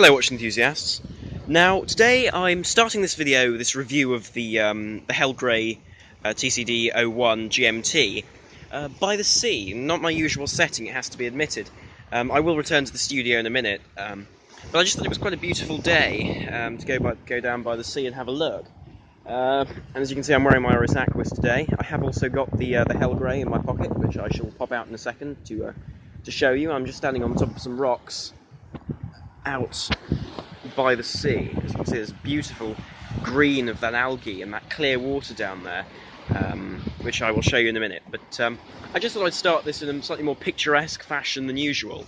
Hello, watch enthusiasts. Now, today I'm starting this video, this review of the Hellgrey TCD-01 GMT by the sea. Not my usual setting, it has to be admitted. I will return to the studio in a minute, but I just thought it was quite a beautiful day to go down by the sea and have a look. And as you can see, I'm wearing my Iris Aquis today. I have also got the Hellgrey in my pocket, which I shall pop out in a second to show you. I'm just standing on top of some rocks out by the sea. As you can see, there's beautiful green of that algae and that clear water down there, which I will show you in a minute. But I just thought I'd start this in a slightly more picturesque fashion than usual.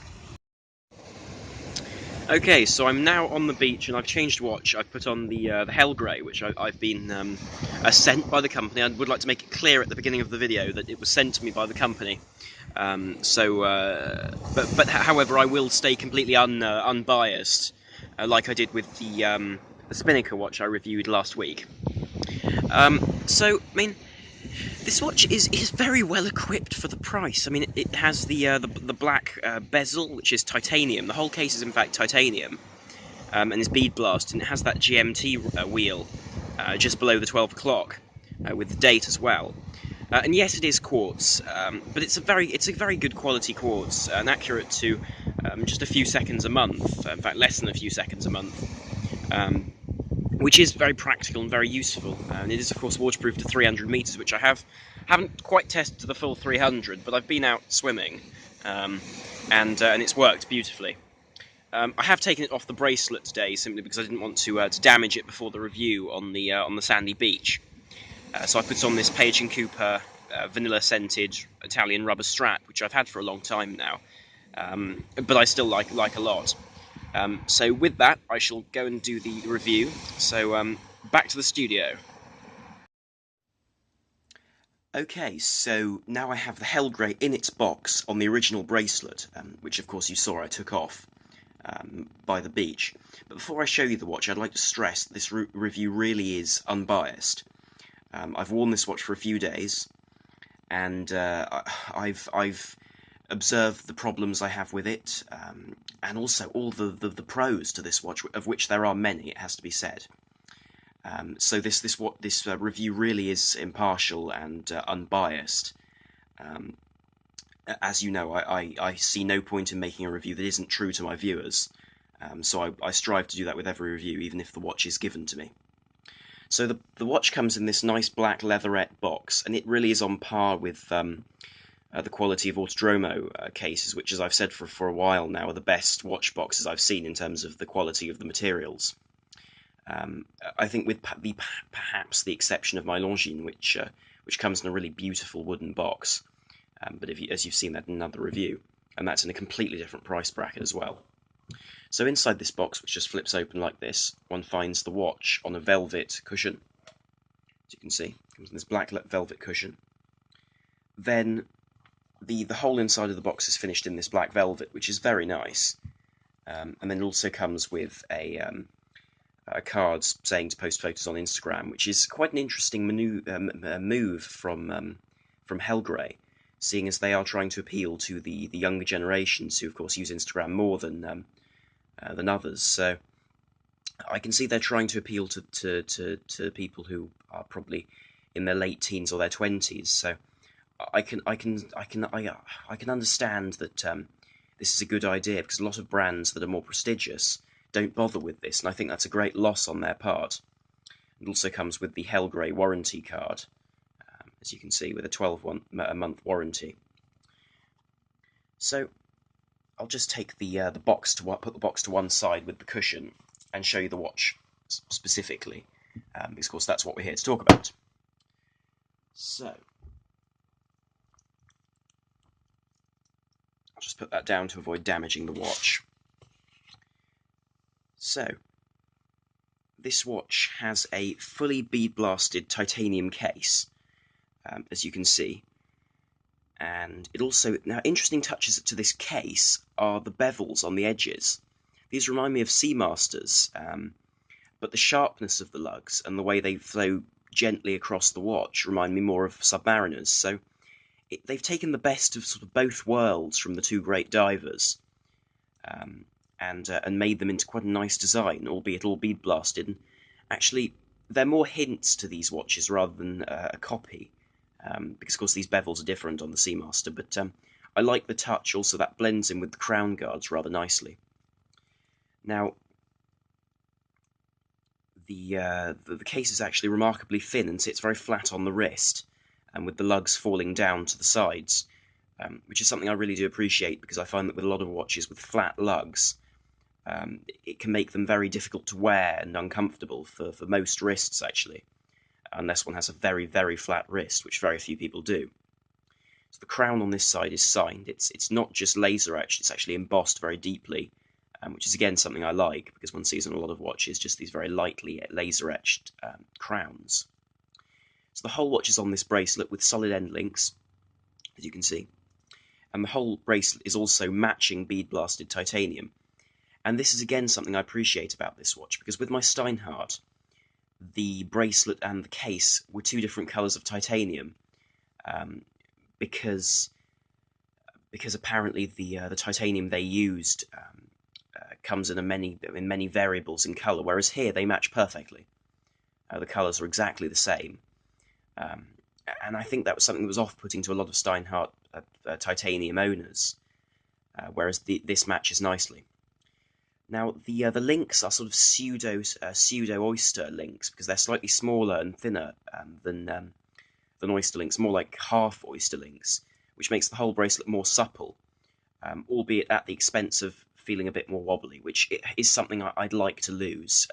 Okay, so I'm now on the beach and I've changed watch. I've put on the Hellgrey, which I've been sent by the company. I would like to make it clear at the beginning of the video that it was sent to me by the company. But however, I will stay completely unbiased, like I did with the Spinnaker watch I reviewed last week. So, I mean, this watch is very well equipped for the price. I mean, it has the black bezel, which is titanium. The whole case is in fact titanium, and is bead blast, and it has that GMT wheel just below the 12 o'clock with the date as well. And yes, it is quartz, but it's a very good quality quartz, and accurate to just a few seconds a month. In fact, less than a few seconds a month, which is very practical and very useful. And it is, of course, waterproof to 300 meters, which I haven't quite tested to the full 300, but I've been out swimming, and it's worked beautifully. I have taken it off the bracelet today simply because I didn't want to damage it before the review on the sandy beach. So I put on this Page & Cooper vanilla-scented Italian rubber strap, which I've had for a long time now, but I still like a lot. So with that, I shall go and do the review. So back to the studio. Okay, so now I have the Hellgrey in its box on the original bracelet, which of course you saw I took off by the beach. But before I show you the watch, I'd like to stress that this review really is unbiased. I've worn this watch for a few days, and I've observed the problems I have with it, and also all the pros to this watch, of which there are many, it has to be said. So this review really is impartial and unbiased. As you know, I see no point in making a review that isn't true to my viewers, so I strive to do that with every review, even if the watch is given to me. So the watch comes in this nice black leatherette box, and it really is on par with the quality of Autodromo cases, which, as I've said for a while now, are the best watch boxes I've seen in terms of the quality of the materials. I think with perhaps the exception of my Longines, which comes in a really beautiful wooden box, but as you've seen that in another review, and that's in a completely different price bracket as well. So inside this box, which just flips open like this, one finds the watch on a velvet cushion. As you can see, it comes in this black velvet cushion. Then the whole inside of the box is finished in this black velvet, which is very nice. And then it also comes with a card saying to post photos on Instagram, which is quite an interesting move from Hellgrey, seeing as they are trying to appeal to the younger generations, who of course use Instagram more than others. So I can see they're trying to appeal to people who are probably in their late teens or their 20s. So I can understand that this is a good idea, because a lot of brands that are more prestigious don't bother with this, and I think that's a great loss on their part. It also comes with the Hellgrey warranty card, as you can see, with a 12-month warranty. So I'll just take the box to put the box to one side with the cushion and show you the watch specifically, because of course that's what we're here to talk about. So I'll just put that down to avoid damaging the watch. So this watch has a fully bead blasted titanium case, as you can see. And it also, now interesting touches to this case are the bevels on the edges. These remind me of Seamasters, but the sharpness of the lugs and the way they flow gently across the watch remind me more of Submariners. So they've taken the best of sort of both worlds from the two great divers, and made them into quite a nice design, albeit all bead blasted. And actually, they're more hints to these watches rather than a copy, because of course these bevels are different on the Seamaster. But I like the touch. Also, that blends in with the crown guards rather nicely. Now, the case is actually remarkably thin and sits very flat on the wrist, and with the lugs falling down to the sides, which is something I really do appreciate, because I find that with a lot of watches with flat lugs, it can make them very difficult to wear and uncomfortable for most wrists, actually, unless one has a very, very flat wrist, which very few people do. So the crown on this side is signed. It's not just laser etched, it's actually embossed very deeply, which is again something I like, because one sees on a lot of watches just these very lightly laser etched crowns. So the whole watch is on this bracelet with solid end links, as you can see, and the whole bracelet is also matching bead blasted titanium. And this is again something I appreciate about this watch, because with my Steinhardt, the bracelet and the case were two different colours of titanium, because apparently the titanium they used comes in many variables in colour, whereas here they match perfectly. The colours are exactly the same, and I think that was something that was off-putting to a lot of Steinhardt titanium owners, whereas this matches nicely. Now the links are sort of pseudo oyster links, because they're slightly smaller and thinner than oyster links, more like half oyster links, which makes the whole bracelet more supple, albeit at the expense of feeling a bit more wobbly, which is something I'd like to lose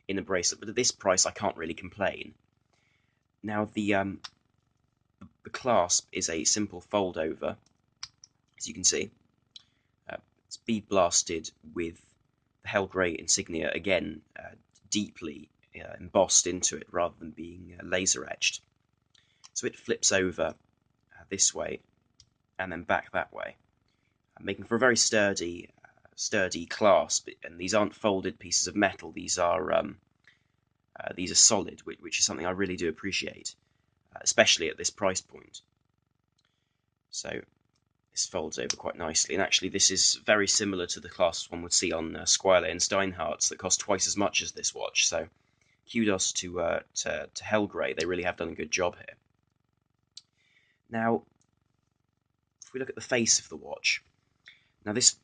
in a bracelet. But at this price, I can't really complain. Now the clasp is a simple fold over, as you can see. It's bead blasted with the Helgray insignia again deeply embossed into it rather than being laser etched. So it flips over this way and then back that way, making for a very sturdy clasp. And these aren't folded pieces of metal; these are solid, which is something I really do appreciate, especially at this price point. So this folds over quite nicely, and actually this is very similar to the clasps one would see on Squire and Steinhardt's that cost twice as much as this watch. So kudos to Helgray; they really have done a good job here. Now, if we look at the face of the watch, now this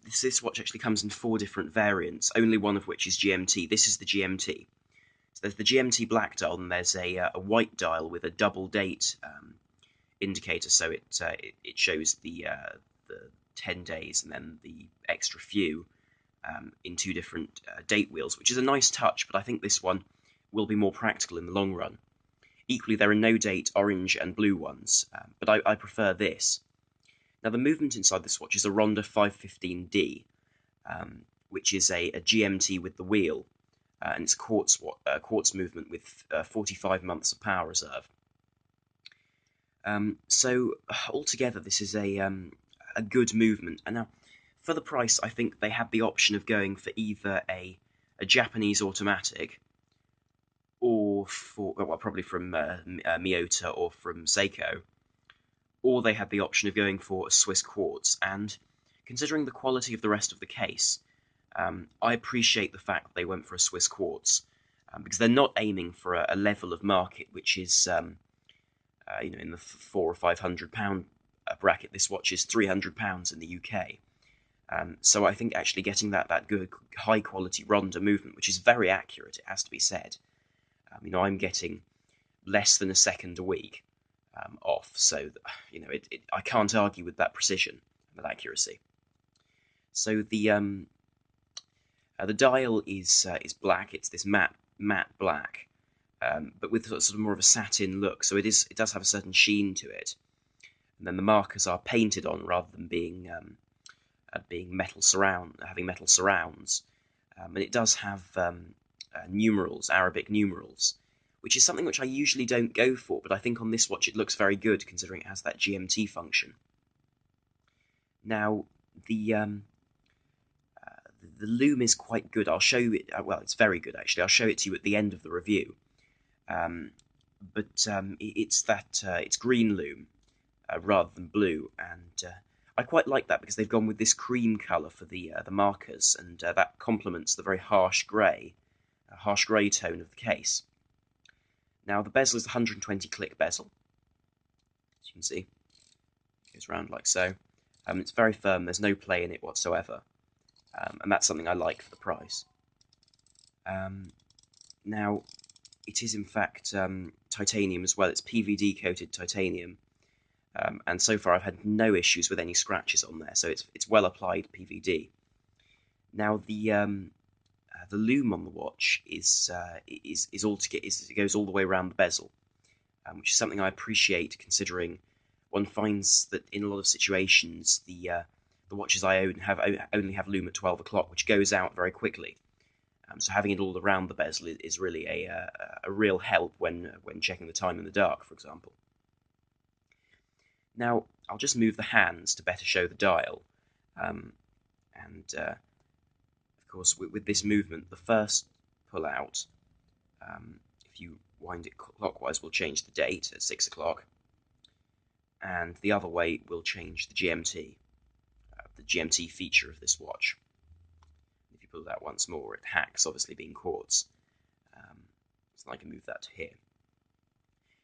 watch actually comes in 4 different variants, only one of which is GMT. This is the GMT. So there's the GMT black dial, and there's a white dial with a double date indicator, so it shows the 10 days and then the extra few in 2 different date wheels, which is a nice touch, but I think this one will be more practical in the long run. Equally, there are no date orange and blue ones, but I prefer this. Now, the movement inside this watch is a Ronda 515D, which is a GMT with the wheel, and it's quartz movement with 45 months of power reserve. So altogether, this is a good movement. And now, for the price, I think they had the option of going for either a Japanese automatic, or probably from Miyota or from Seiko, or they had the option of going for a Swiss quartz. And considering the quality of the rest of the case, I appreciate the fact that they went for a Swiss quartz, because they're not aiming for a level of market which is in the £400 or £500 bracket. This watch is £300 in the UK. So I think actually getting that good high quality Ronda movement, which is very accurate, it has to be said. I'm getting less than a second a week off, so I can't argue with that precision and that accuracy. So the dial is black. It's this matte black, but with sort of more of a satin look. So it does have a certain sheen to it. And then the markers are painted on rather than being metal surrounds. And it does have numerals, Arabic numerals, which is something which I usually don't go for, but I think on this watch it looks very good considering it has that GMT function. Now, the loom is quite good. I'll show you it. Well, it's very good actually. I'll show it to you at the end of the review. It's green loom rather than blue, and I quite like that because they've gone with this cream colour for the markers, and that complements the very harsh grey tone of the case. Now the bezel is a 120 click bezel, as you can see. It goes around like so. It's very firm. There's no play in it whatsoever, and that's something I like for the price. Now, it is in fact titanium as well. It's PVD coated titanium, and so far I've had no issues with any scratches on there. So it's well applied PVD. Now the loom on the watch is it goes all the way around the bezel, which is something I appreciate considering one finds that in a lot of situations the watches I own only have loom at 12 o'clock, which goes out very quickly. So having it all around the bezel is really a real help when checking the time in the dark, for example. Now I'll just move the hands to better show the dial, and of course with this movement, the first pull out, if you wind it clockwise, will change the date at 6 o'clock, and the other way will change the GMT feature of this watch. If you pull it out once more, it hacks, obviously being quartz. So I can move that to here.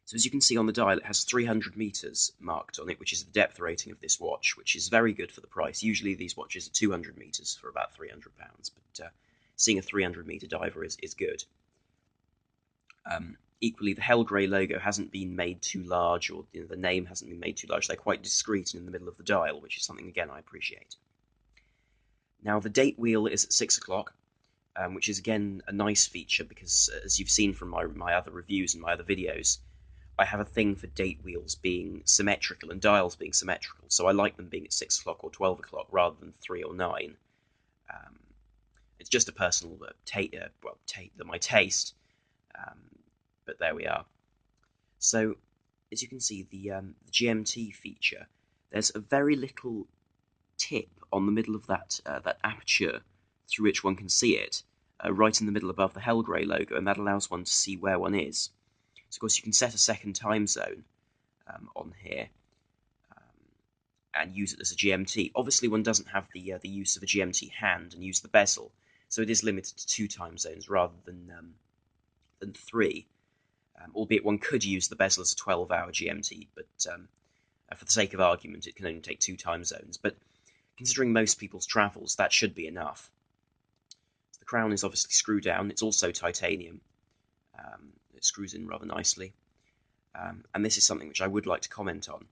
So as you can see on the dial, it has 300 meters marked on it, which is the depth rating of this watch, which is very good for the price. Usually these watches are 200 meters for about £300, but seeing a 300 meter diver is good. Equally, the Helgray logo hasn't been made too large, or the name hasn't been made too large. They're quite discreet and in the middle of the dial, which is something, again, I appreciate. Now, the date wheel is at 6 o'clock, which is, again, a nice feature because, as you've seen from my other reviews and my other videos, I have a thing for date wheels being symmetrical and dials being symmetrical, so I like them being at 6 o'clock or 12 o'clock rather than 3 or 9. It's just a personal my taste, but there we are. So, as you can see, the GMT feature, there's a very little tip on the middle of that aperture through which one can see it, right in the middle above the Helgray logo, and that allows one to see where one is. So, of course, you can set a second time zone on here and use it as a GMT. Obviously, one doesn't have the use of a GMT hand and use the bezel, so it is limited to 2 time zones rather than 3. Albeit one could use the bezel as a 12-hour GMT, but for the sake of argument, it can only take 2 time zones. But considering most people's travels, that should be enough. So the crown is obviously screwed down. It's also titanium. It screws in rather nicely. And this is something which I would like to comment on.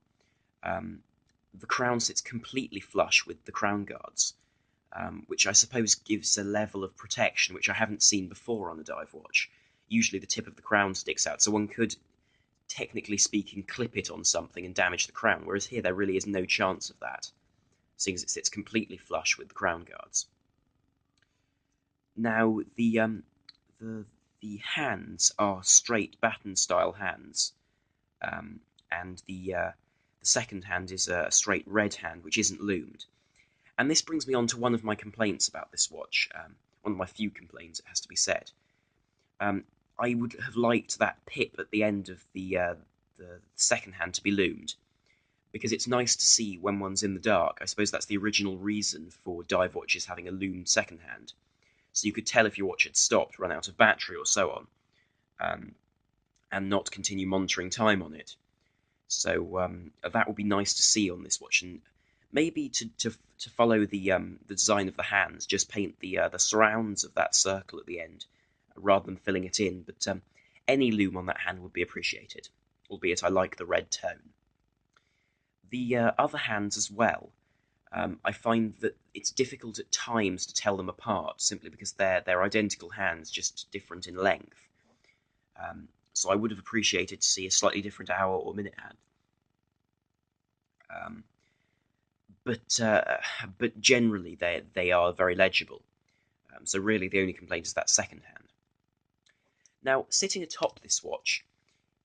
The crown sits completely flush with the crown guards, which I suppose gives a level of protection which I haven't seen before on a dive watch. Usually the tip of the crown sticks out, so one could, technically speaking, clip it on something and damage the crown, whereas here there really is no chance of that, seeing as it sits completely flush with the crown guards. Now, the hands are straight baton-style hands, and the second hand is a straight red hand, which isn't loomed. And this brings me on to one of my complaints about this watch, one of my few complaints, it has to be said. I would have liked that pip at the end of the second hand to be loomed, because it's nice to see when one's in the dark. I suppose that's the original reason for dive watches having a loomed second hand, so you could tell if your watch had stopped, run out of battery, or so on, and not continue monitoring time on it. So that would be nice to see on this watch, and maybe to follow the design of the hands, just paint the surrounds of that circle at the end, rather than filling it in, but any loom on that hand would be appreciated, albeit I like the red tone. The other hands as well, I find that it's difficult at times to tell them apart, simply because they're identical hands, just different in length. So I would have appreciated to see a slightly different hour or minute hand. But generally they are very legible. So really the only complaint is that second hand. Now, sitting atop this watch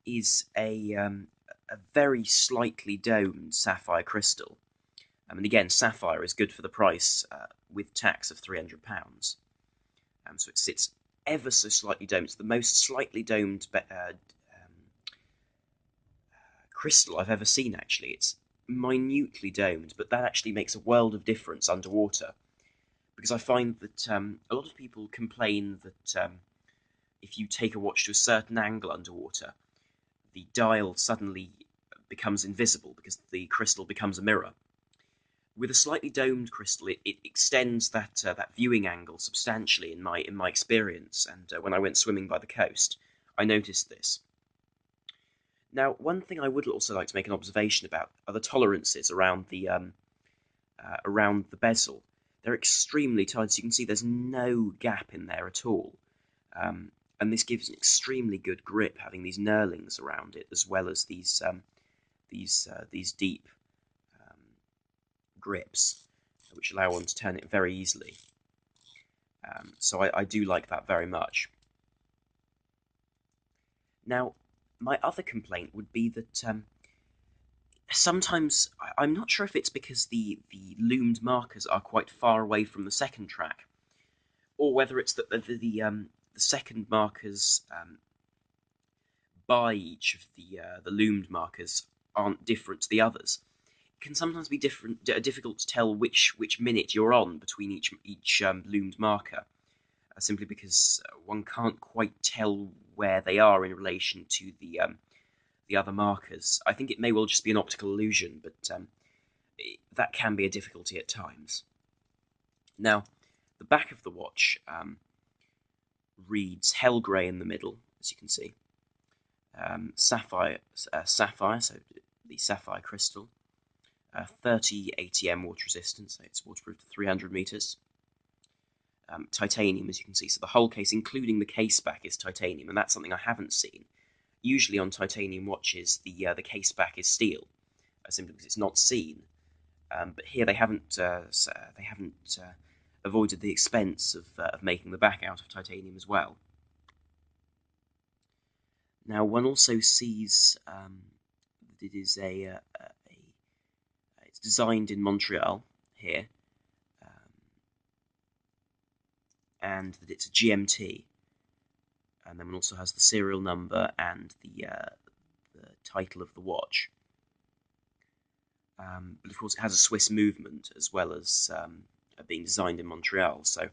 is a very slightly domed sapphire crystal. And again, sapphire is good for the price, with tax of £300. So it sits ever so slightly domed. It's the most slightly domed crystal I've ever seen, actually. minutely domed, but that actually makes a world of difference underwater. Because I find that a lot of people complain that if you take a watch to a certain angle underwater, the dial suddenly becomes invisible because the crystal becomes a mirror. With a slightly domed crystal, it extends that viewing angle substantially in my experience. And when I went swimming by the coast, I noticed this. Now, one thing I would also like to make an observation about are the tolerances around the bezel. They're extremely tight, so you can see there's no gap in there at all. And this gives an extremely good grip, having these knurlings around it, as well as these deep grips, which allow one to turn it very easily. So I do like that very much. Now, my other complaint would be that sometimes I'm not sure if it's because the loomed markers are quite far away from the second track, or whether it's that the second markers by each of the loomed markers aren't different to the others. It can sometimes be difficult to tell which minute you're on between each loomed marker, simply because one can't quite tell where they are in relation to the other markers. I think it may well just be an optical illusion, but that can be a difficulty at times. Now, the back of the watch reads hell grey in the middle, as you can see. Sapphire, so the sapphire crystal. 30 ATM water resistance, so it's waterproof to 300 meters. Titanium, as you can see, so the whole case, including the case back, is titanium, and that's something I haven't seen. Usually on titanium watches, the case back is steel, simply because it's not seen. But here they haven't avoided the expense of making the back out of titanium as well. Now, one also sees that it is it's designed in Montreal here, and that it's a GMT. And then one also has the serial number and the title of the watch. But of course, it has a Swiss movement as well as being designed in Montreal. So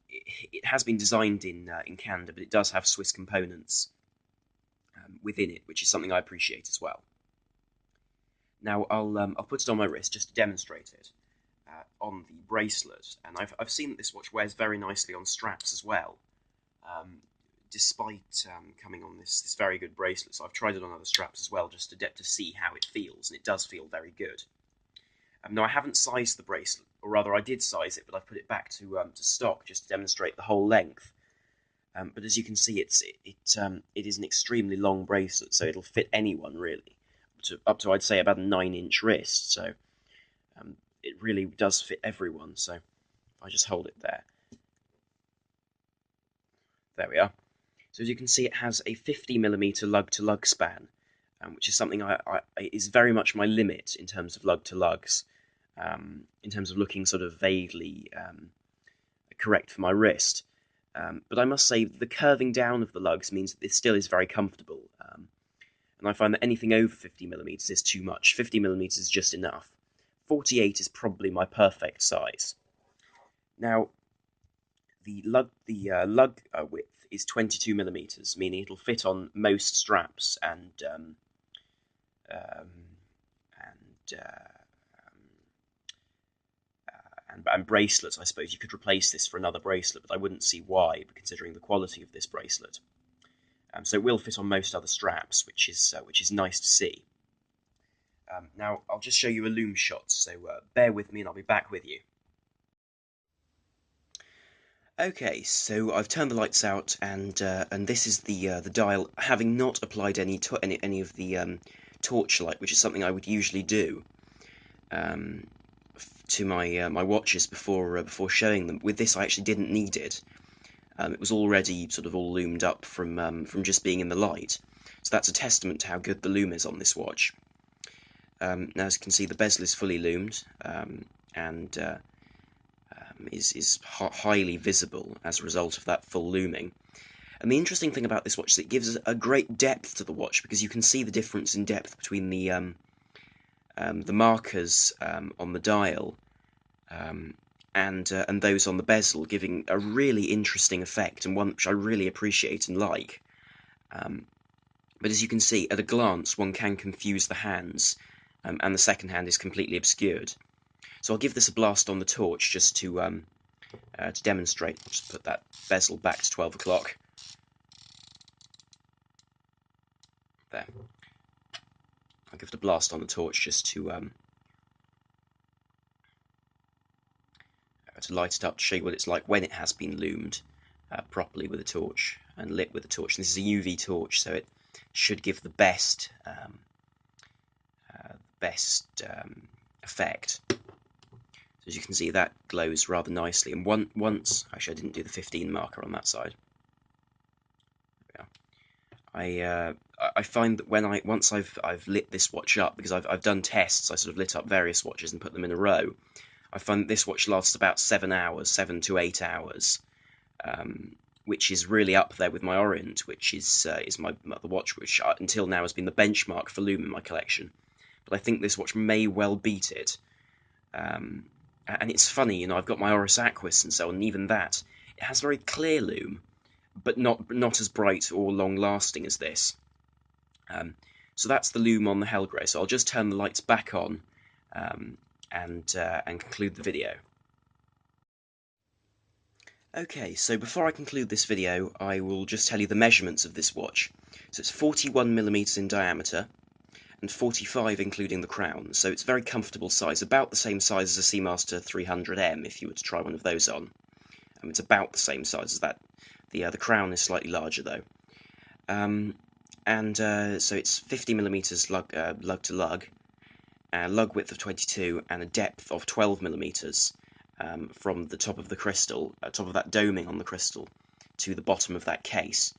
it has been designed in Canada, but it does have Swiss components within it, which is something I appreciate as well. Now I'll put it on my wrist just to demonstrate it on the bracelet, and I've seen that this watch wears very nicely on straps as well. Despite coming on this very good bracelet, so I've tried it on other straps as well, just to see how it feels, and it does feel very good. Now I haven't sized the bracelet, or rather I did size it, but I've put it back to stock just to demonstrate the whole length. But as you can see, it is an extremely long bracelet, so it'll fit anyone really, up to I'd say about a 9-inch wrist. So it really does fit everyone. So if I just hold it there. There we are. So as you can see, it has a 50mm lug-to-lug span, which is something is very much my limit in terms of lug-to-lugs, in terms of looking sort of vaguely correct for my wrist. But I must say, the curving down of the lugs means that it still is very comfortable, and I find that anything over 50mm is too much. 50mm is just enough. 48 is probably my perfect size. Now, the lug width is 22mm, meaning it'll fit on most straps and bracelets. I suppose you could replace this for another bracelet, but I wouldn't see why, considering the quality of this bracelet. So it will fit on most other straps, which is nice to see. Now I'll just show you a loom shot, so bear with me, and I'll be back with you. Okay, so I've turned the lights out, and this is the dial, having not applied any of the torchlight, which is something I would usually do to my watches before showing them. With this, I actually didn't need it. It was already sort of all loomed up from just being in the light, so that's a testament to how good the loom is on this watch. Now, as you can see, the bezel is fully loomed, and is highly visible as a result of that full looming. And the interesting thing about this watch is it gives a great depth to the watch, because you can see the difference in depth between the the markers on the dial and those on the bezel, giving a really interesting effect, and one which I really appreciate and like. But as you can see, at a glance, one can confuse the hands, and the second hand is completely obscured. So I'll give this a blast on the torch just to demonstrate. I'll just put that bezel back to 12 o'clock. There. I'll give it a blast on the torch just to light it up, to show you what it's like when it has been loomed properly with a torch and lit with a torch. And this is a UV torch, so it should give the best effect. So as you can see, that glows rather nicely. And once, actually, I didn't do the 15 marker on that side. I find that once I've lit this watch up, because I've done tests, I sort of lit up various watches and put them in a row. I find that this watch lasts about 7 to 8 hours, which is really up there with my Orient, which is the watch which until now has been the benchmark for lume in my collection. But I think this watch may well beat it. And it's funny, I've got my Oris Aquis and so on, and even that, it has very clear lume, but not as bright or long-lasting as this. So that's the lume on the Helgray. So I'll just turn the lights back on and conclude the video. Okay, so before I conclude this video, I will just tell you the measurements of this watch. So it's 41mm in diameter, and 45 including the crown, so it's a very comfortable size, about the same size as a Seamaster 300M if you were to try one of those on. It's about the same size as that. The crown is slightly larger though. So it's 50mm lug to lug, a lug width of 22 and a depth of 12mm from the top of the crystal, top of that doming on the crystal, to the bottom of that case.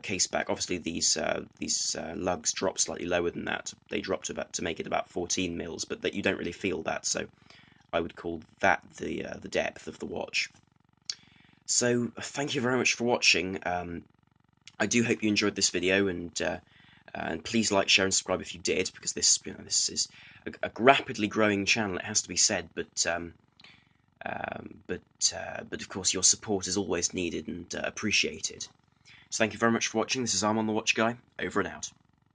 Case back. Obviously, these lugs drop slightly lower than that. They drop to make it about 14 mils, but that you don't really feel that. So I would call that the depth of the watch. So thank you very much for watching. I do hope you enjoyed this video, and please like, share, and subscribe if you did, because this is a rapidly growing channel. It has to be said, but of course your support is always needed and appreciated. So thank you very much for watching. This is Arm on the Watch Guy, over and out.